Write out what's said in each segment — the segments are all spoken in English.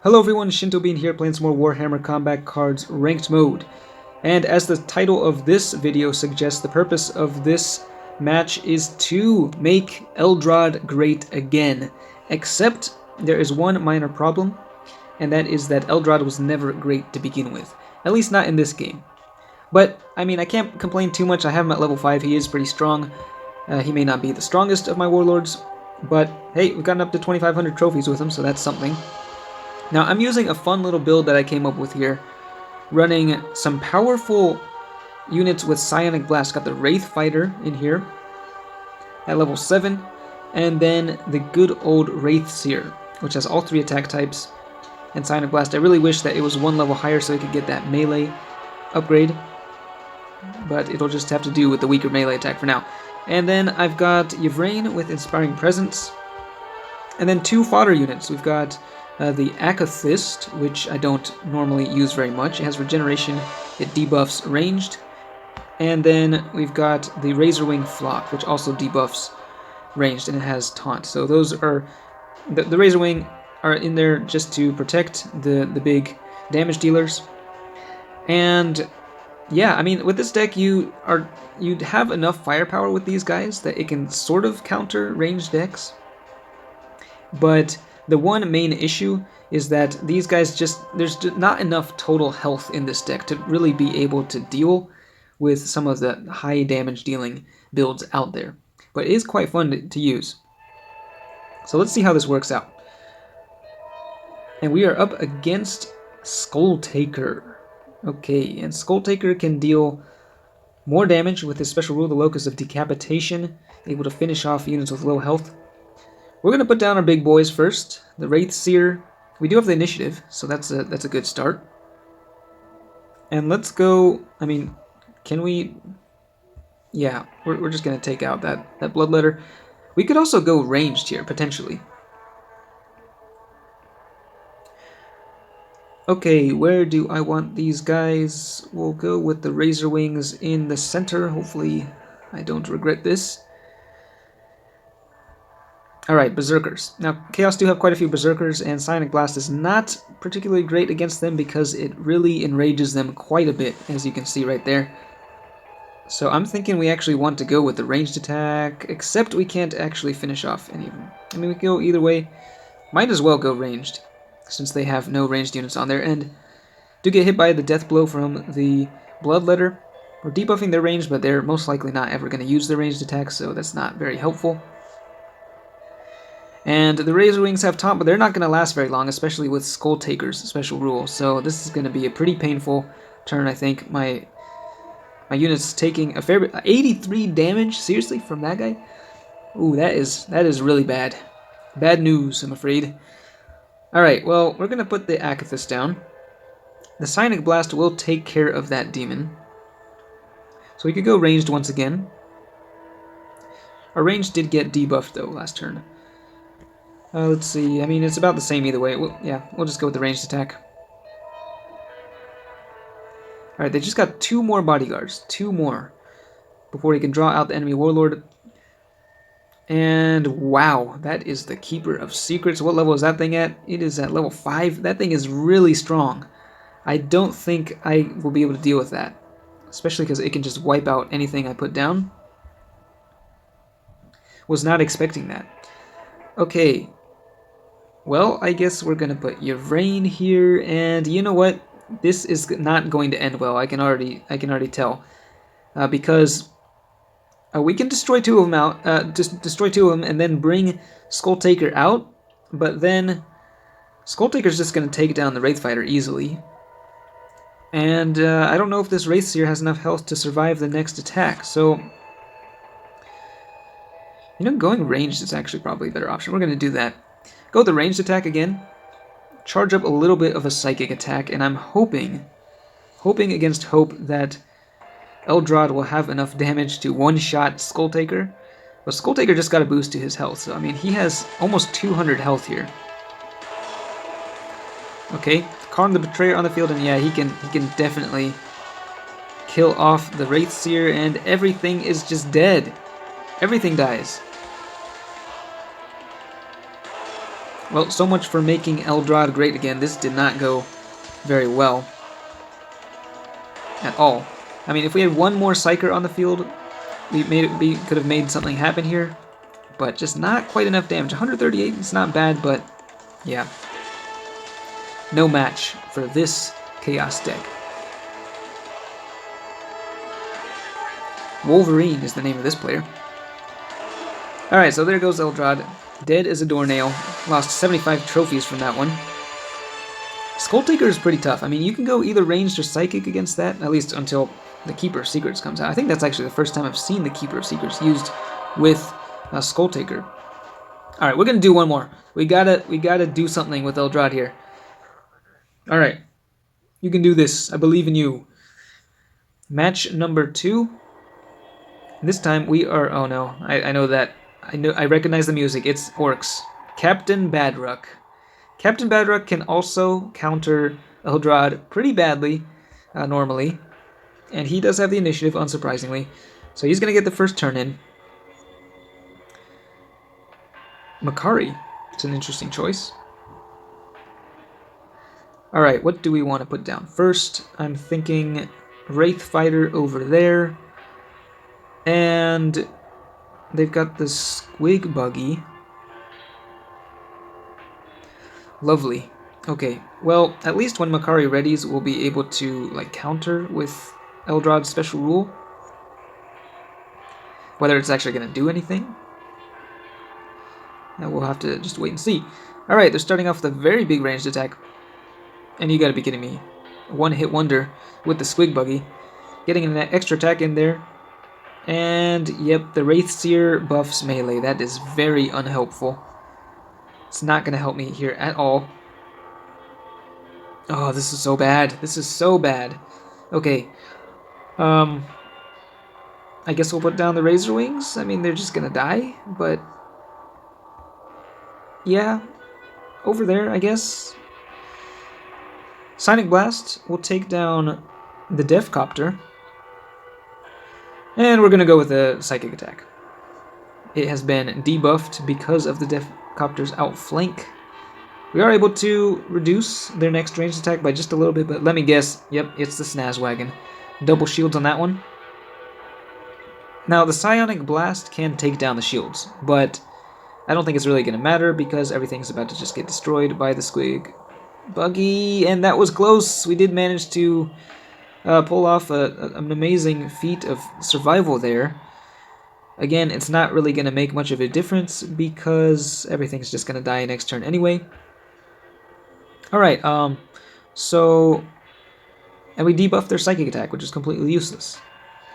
Hello everyone, Shinto Bean here playing some more Warhammer Combat Cards Ranked Mode. And as the title of this video suggests, the purpose of this match is to make Eldrad great again. Except there is one minor problem, and that is that Eldrad was never great to begin with. At least not in this game. But, I mean, I can't complain too much. I have him at level 5, he is pretty strong. He may not be the strongest of my warlords, but hey, we've gotten up to 2,500 trophies with him, so that's something. Now, I'm using a fun little build that I came up with here, running some powerful units with Psionic Blast. Got the Wraith Fighter in here at level 7, and then the good old Wraith Seer, which has all 3 attack types, and Psionic Blast. I really wish that it was 1 level higher so I could get that melee upgrade, but it'll just have to do with the weaker melee attack for now. And then I've got Yvrain with Inspiring Presence, and then 2 fodder units. We've got the Akathist, which I don't normally use very much. It has regeneration, it debuffs ranged. And then we've got the Razorwing Flock, which also debuffs ranged, and it has taunt. So those are, the Razorwing are in there just to protect the big damage dealers. And yeah, I mean, with this deck you'd have enough firepower with these guys that it can sort of counter ranged decks. But the one main issue is that these guys there's not enough total health in this deck to really be able to deal with some of the high damage dealing builds out there. But it is quite fun to use. So let's see how this works out. And we are up against Skulltaker. Okay, and Skulltaker can deal more damage with his special rule, the Locus of Decapitation, able to finish off units with low health. We're going to put down our big boys first. The Wraith Seer. We do have the initiative, so that's a good start. And let's go, I mean, can we... Yeah, we're just going to take out that Bloodletter. We could also go ranged here, potentially. Okay, where do I want these guys? We'll go with the Razor Wings in the center. Hopefully I don't regret this. Alright, Berserkers. Now, Chaos do have quite a few Berserkers, and Psionic Blast is not particularly great against them because it really enrages them quite a bit, as you can see right there. So I'm thinking we actually want to go with the ranged attack, except we can't actually finish off any of them. I mean, we can go either way. Might as well go ranged, since they have no ranged units on there, and do get hit by the Death Blow from the Bloodletter. We're debuffing their range, but they're most likely not ever going to use their ranged attack, so that's not very helpful. And the Razor Wings have taunt, but they're not going to last very long, especially with Skulltaker's special rule. So this is going to be a pretty painful turn, I think. My unit's taking a fair bit. 83 damage, seriously, from that guy? Ooh, that is really bad. Bad news, I'm afraid. Alright, well, we're going to put the Akathist down. The Psionic Blast will take care of that demon. So we could go ranged once again. Our range did get debuffed, though, last turn. Let's see, I mean, it's about the same either way. We'll just go with the ranged attack. Alright, they just got 2 more bodyguards. 2 more. Before he can draw out the enemy warlord. And wow, that is the Keeper of Secrets. What level is that thing at? It is at level 5. That thing is really strong. I don't think I will be able to deal with that. Especially because it can just wipe out anything I put down. Was not expecting that. Okay. Well, I guess we're gonna put Yvrain here, and you know what? This is not going to end well. I can already tell, because we can destroy 2 of them out, destroy 2 of them, and then bring Skulltaker out. But then Skulltaker's just gonna take down the Wraith Fighter easily, and I don't know if this Wraith Seer has enough health to survive the next attack. So, you know, going ranged is actually probably a better option. We're gonna do that. Go with the ranged attack again, charge up a little bit of a psychic attack, and I'm hoping against hope that Eldrad will have enough damage to one-shot Skulltaker. But Skulltaker just got a boost to his health, so I mean, he has almost 200 health here. Okay, Karn the Betrayer on the field, and yeah, he can definitely kill off the Wraith Seer, and everything is just dead. Everything dies. Well, so much for making Eldrad great again. This did not go very well at all. I mean, if we had one more Psyker on the field, we could have made something happen here, but just not quite enough damage. 138 is not bad, but yeah. No match for this Chaos deck. Wolverine is the name of this player. Alright, so there goes Eldrad. Dead as a doornail. Lost 75 trophies from that one. Skulltaker is pretty tough. I mean, you can go either ranged or psychic against that, at least until the Keeper of Secrets comes out. I think that's actually the first time I've seen the Keeper of Secrets used with Skulltaker. Alright, we're gonna do one more. We gotta do something with Eldrad here. Alright. You can do this. I believe in you. Match number 2. This time we are... Oh no, I know that. I recognize the music. It's Orcs. Captain Badruck. Captain Badruck can also counter Eldrad pretty badly, normally. And he does have the initiative, unsurprisingly. So he's going to get the first turn in. Makari. It's an interesting choice. Alright, what do we want to put down? First, I'm thinking Wraith Fighter over there. And they've got the Squig Buggy. Lovely. Okay, well, at least when Makari readies, we'll be able to like counter with Eldrad's special rule. Whether it's actually going to do anything, we'll have to just wait and see. Alright, they're starting off with a very big ranged attack. And you gotta be kidding me. One-hit wonder with the Squig Buggy. Getting an extra attack in there. And, yep, the Wraithseer buffs melee. That is very unhelpful. It's not going to help me here at all. Oh, this is so bad. This is so bad. Okay. I guess we'll put down the Razor Wings. I mean, they're just going to die, but... yeah. Over there, I guess. Sonic Blast will take down the Deathcopter. And we're going to go with a Psychic Attack. It has been debuffed because of the Deathcopter's outflank. We are able to reduce their next ranged attack by just a little bit, but let me guess. Yep, it's the Snazwagon. Double shields on that one. Now, the Psionic Blast can take down the shields, but I don't think it's really going to matter because everything's about to just get destroyed by the Squig Buggy, and that was close. We did manage to pull off an amazing feat of survival there. Again, it's not really going to make much of a difference because everything's just going to die next turn anyway. Alright, so... and we debuffed their Psychic Attack, which is completely useless.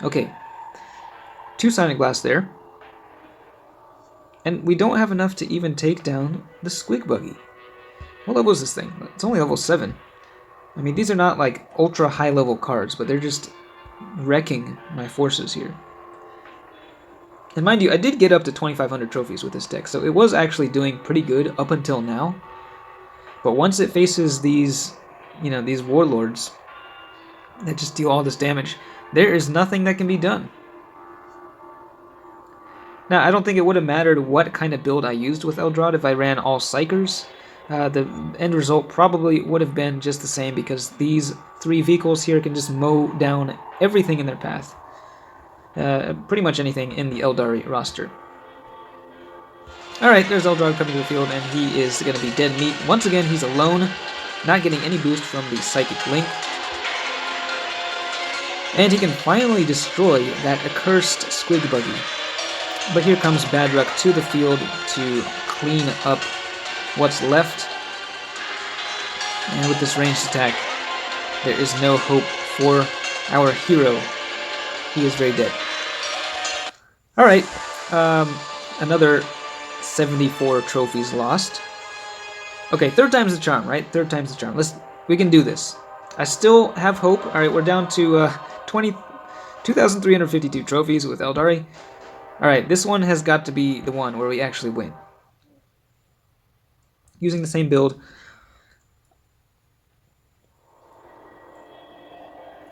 Okay. 2 Sonic Blasts there. And we don't have enough to even take down the Squig Buggy. What level is this thing? It's only level 7. I mean, these are not like ultra high level cards, but they're just wrecking my forces here. And mind you, I did get up to 2,500 trophies with this deck, so it was actually doing pretty good up until now. But once it faces these, you know, these warlords that just deal all this damage, there is nothing that can be done. Now, I don't think it would have mattered what kind of build I used with Eldrad if I ran all Psychers. The end result probably would have been just the same because these 3 vehicles here can just mow down everything in their path. Pretty much anything in the Eldari roster. Alright, there's Eldrad coming to the field, and he is going to be dead meat. Once again, he's alone, not getting any boost from the Psychic Link. And he can finally destroy that accursed Squig Buggy. But here comes Badruck to the field to clean up what's left. And with this ranged attack, there is no hope for our hero. He is very dead. Alright, another 74 trophies lost. Okay, 3rd time's the charm, right? 3rd time's the charm. We can do this. I still have hope. Alright, we're down to 2,352 trophies with Eldari. Alright, this one has got to be the one where we actually win. Using the same build.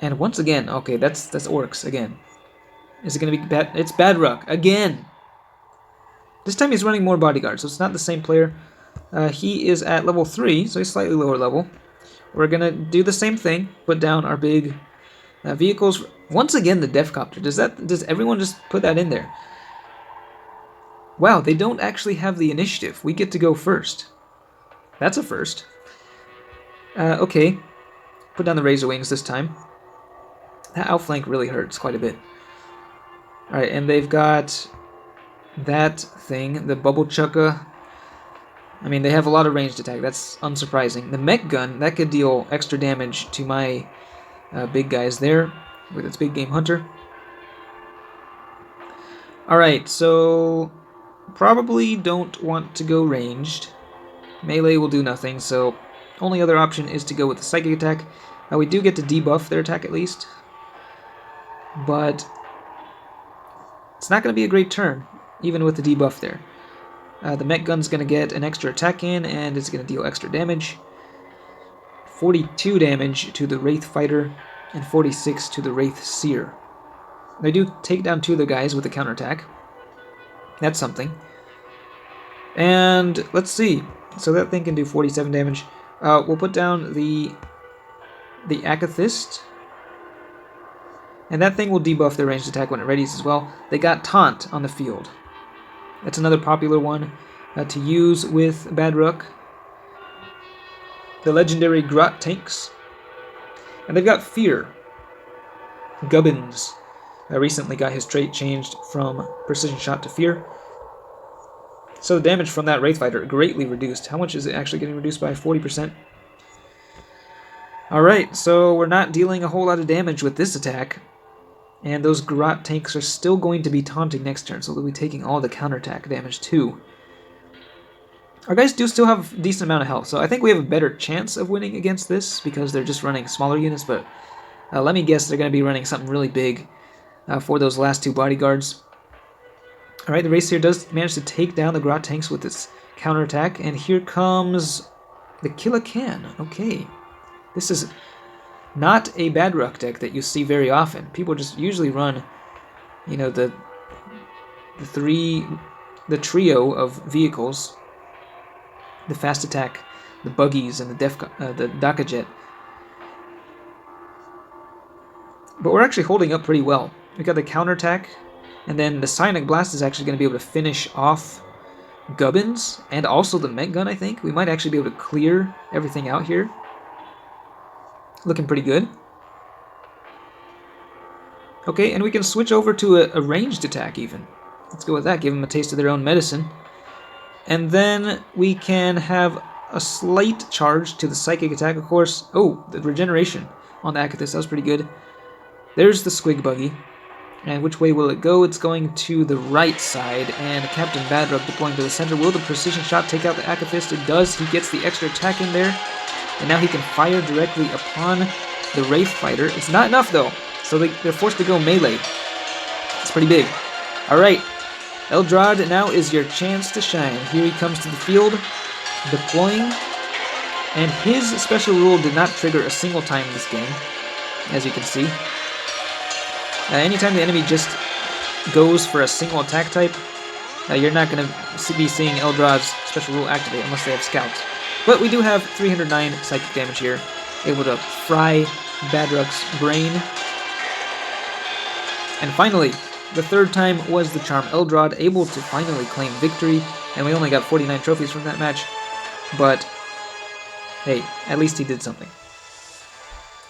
And once again, okay, that's Orcs again. Is it going to be bad? It's Badruck again. This time he's running more bodyguards, so it's not the same player. He is at level 3, so he's slightly lower level. We're gonna do the same thing, put down our big vehicles. Once again, the Defcopter. Does everyone just put that in there? Wow, they don't actually have the initiative. We get to go first. That's a first. Okay. Put down the Razor Wings this time. That outflank really hurts quite a bit. Alright, and they've got that thing, the Bubble Chukka. I mean, they have a lot of ranged attack. That's unsurprising. The Mech Gun, that could deal extra damage to my big guys there with its Big Game Hunter. Alright, so probably don't want to go ranged. Melee will do nothing, so only other option is to go with the Psychic attack. We do get to debuff their attack at least, but it's not going to be a great turn, even with the debuff there. The Mech Gun's going to get an extra attack in, and it's going to deal extra damage. 42 damage to the Wraith Fighter, and 46 to the Wraith Seer. They do take down 2 of the guys with the counterattack. That's something. And let's see. So that thing can do 47 damage. We'll put down the Akathist. And that thing will debuff their ranged attack when it readies as well. They got Taunt on the field. That's another popular one to use with Badruck. The legendary Grot tanks. And they've got Fear. Gubbins recently got his trait changed from Precision Shot to Fear. So the damage from that Wraith Fighter greatly reduced. How much is it actually getting reduced by? 40%. Alright, so we're not dealing a whole lot of damage with this attack. And those Grot tanks are still going to be taunting next turn, so they'll be taking all the counterattack damage too. Our guys do still have a decent amount of health, so I think we have a better chance of winning against this because they're just running smaller units, but let me guess they're going to be running something really big for those last 2 bodyguards. Alright, the Wraith Seer does manage to take down the Grot tanks with its counterattack, and here comes the Kill-A-Can. Okay. This is not a Badruck deck that you see very often. People just usually run, you know, the trio of vehicles, the fast attack, the buggies, and the Daka Jet. But we're actually holding up pretty well. We got the counterattack, and then the Psionic Blast is actually going to be able to finish off Gubbins, and also the Mech Gun, I think. We might actually be able to clear everything out here. Looking pretty good. Okay, and we can switch over to a ranged attack even. Let's go with that, give them a taste of their own medicine. And then we can have a slight charge to the Psychic attack, of course. Oh, the regeneration on the Akathis, that was pretty good. There's the Squig Buggy. And which way will it go? It's going to the right side, and Captain Badruck deploying to the center. Will the Precision Shot take out the Akathist? It does. He gets the extra attack in there, and now he can fire directly upon the Wraith Fighter. It's not enough, though, so they're forced to go melee. It's pretty big. Alright, Eldrad, now is your chance to shine. Here he comes to the field, deploying, and his special rule did not trigger a single time this game, as you can see. Anytime the enemy just goes for a single attack type, you're not going to be seeing Eldrad's special rule activate unless they have scouts. But we do have 309 psychic damage here, able to fry Badruck's brain. And finally, the 3rd time was the charm. Eldrad able to finally claim victory, and we only got 49 trophies from that match. But hey, at least he did something.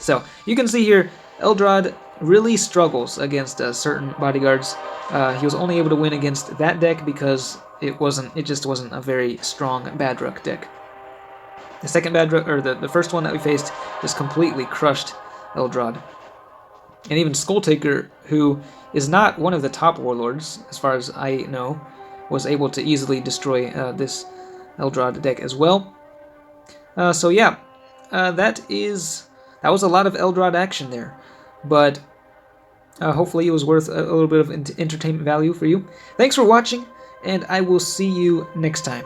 So you can see here, Eldrad really struggles against certain bodyguards. He was only able to win against that deck because it just wasn't a very strong Badruck deck. The second Badruck, or the first one that we faced, just completely crushed Eldrad. And even Skulltaker, who is not one of the top warlords, as far as I know, was able to easily destroy this Eldrad deck as well. So yeah, that was a lot of Eldrad action there. But hopefully it was worth a little bit of entertainment value for you. Thanks for watching, and I will see you next time.